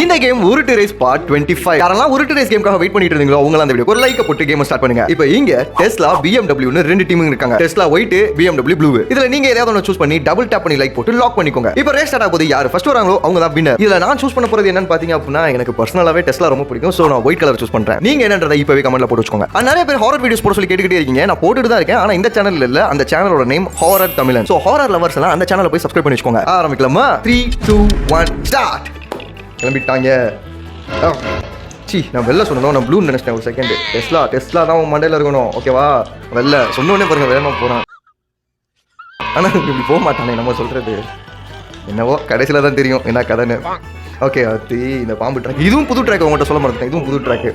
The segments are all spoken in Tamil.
இந்த கேம் உருட்டு ரேஸ் பார்ட் 25. யாரெல்லாம் உருட்டு ரேஸ் கேம்காக வெயிட் பண்ணிட்டு இருந்தீங்களோ அவங்க அந்த வீடியோ ஒரு லைக் போட்டு கேம் ஸ்டார்ட் பண்ணுங்க. இப்போ இங்க டெஸ்லா BMW னு ரெண்டு டீம் இருக்காங்க. Tesla white, BMW blue. இதுல நீங்க ஏதாவது ஒன்னு சூஸ் பண்ணி டபுள் டேப் பண்ணி லைக் போட்டு லாக் பண்ணிக்கோங்க. இப்போ ரேஸ் ஸ்டார்ட் ஆகுது. யார் ஃபர்ஸ்ட் வராங்களோ அவங்க தான் வின்னர். இதுல நான் சூஸ் பண்ண போறது என்னன்னு பாத்தீங்க அப்படினா எனக்கு பர்சனலாவே டெஸ்லா ரொம்ப பிடிக்கும். சோ நான் ஒயிட் கலர் சூஸ் பண்றேன். நீங்க என்னன்றதை இப்பவே கமெண்ட்ல போட்டு வச்சுக்கோங்க. நிறைய பேர் ஹாரர் வீடியோஸ் போட சொல்லி கேட்டுக்கிட்டே இருக்கீங்க. நான் போட்டுட்டு தான் இருக்கேன். ஆனா இந்த சேனல்ல இல்ல. அந்த சேனலோட நேம் ஹாரர் தமிழன். சோ ஹாரர் லவர்ஸ் எல்லாம் அந்த சேனலை போய் சப்ஸ்கிரைப் பண்ணி வச்சுக்கோங்க. ஆரம்பிக்கலாமா? 3 2 1 ஸ்டார்ட். கிளம்பிட்டாங்க. நான் வெளில சொன்னோம், நான் ப்ளூ நினைச்சிட்டேன் ஒரு செகண்ட். டெஸ்லா தான் உன் மண்டையில் இருக்கணும், ஓகேவா? வெளில சொன்னோடனே பாருங்க வேகமாக போகிறான். ஆனால் இப்படி போக மாட்டானே நம்ம சொல்கிறது. என்னவோ கடைசியில் தான் தெரியும் என்ன கதைன்னு. ஓகே, அது இந்த பாம்பு ட்ராக், இதுவும் புது ட்ராக். உங்கள்கிட்ட சொல்ல மாட்டேன், இதுவும் புது ட்ராக்கு.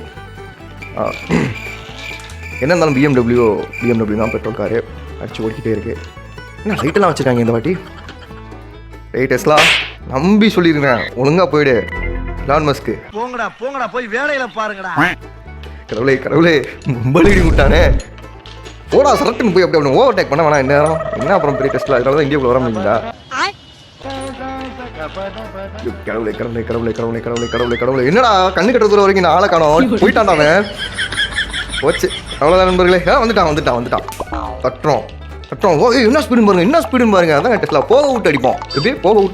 என்ன இருந்தாலும் BMW தான் பெட்ரோல் காரு அடிச்சு ஓடிக்கிட்டே இருக்கு. என்ன லைட்டெல்லாம் வச்சுருக்காங்க இந்த வாட்டி. டெஸ்லா நம்பி சொல்லியிருக்கேன், ஒழுங்காக போயிடு. எலான் மஸ்க் போங்கடா போய் வேலையில பாருங்கடா. கடவுளே மும்பலி விட்டானே. போடா சரட்டுன்னு போய் அப்படி ஓவர்டேக் பண்ண வேணாம். என்ன அப்புறம் பெரிய டெஸ்ட்ல அதனால தான் இங்கே வர முடியுங்களா? கடவுளே என்னடா கண்ணு கட்டுற தூரம் வரைக்கும் நான் ஆளை காணோம். போயிட்டான் அவன். போச்சு, அவ்வளோதான் நண்பர்களே. வந்துட்டான். தட்டுறோம். ஓ என்ன ஸ்பீடுன்னு பாருங்க. அதான் டெஸ்ட்ல போக விட்டு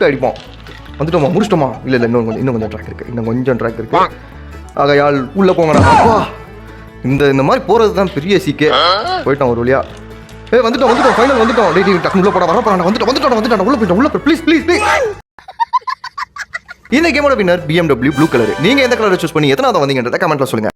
அடிப்போம். வந்துட்டோமா, முடிச்சிட்டோமா? இல்லை இன்னும் கொஞ்சம் ட்ராக் இருக்கு. ஆகையால் உள்ள போங்கடா. அப்பா இந்த மாதிரி போறது தான் பெரிய சீக்கே. போயிட்டோம் ஒரு வழியா. வந்துட்டோம் ஃபைனல் வந்துட்டோம். டக்குனு உள்ள போட வரப்போறான். வந்துட்டோம் உள்ள போய் ப்ளீஸ். இந்த கேமோட வின்னர் BMW ப்ளூ கலர். நீங்க எந்த கலரை சூஸ் பண்ணி எத்தனாவது வந்தீங்கன்றத கமெண்ட்ல சொல்லுங்க.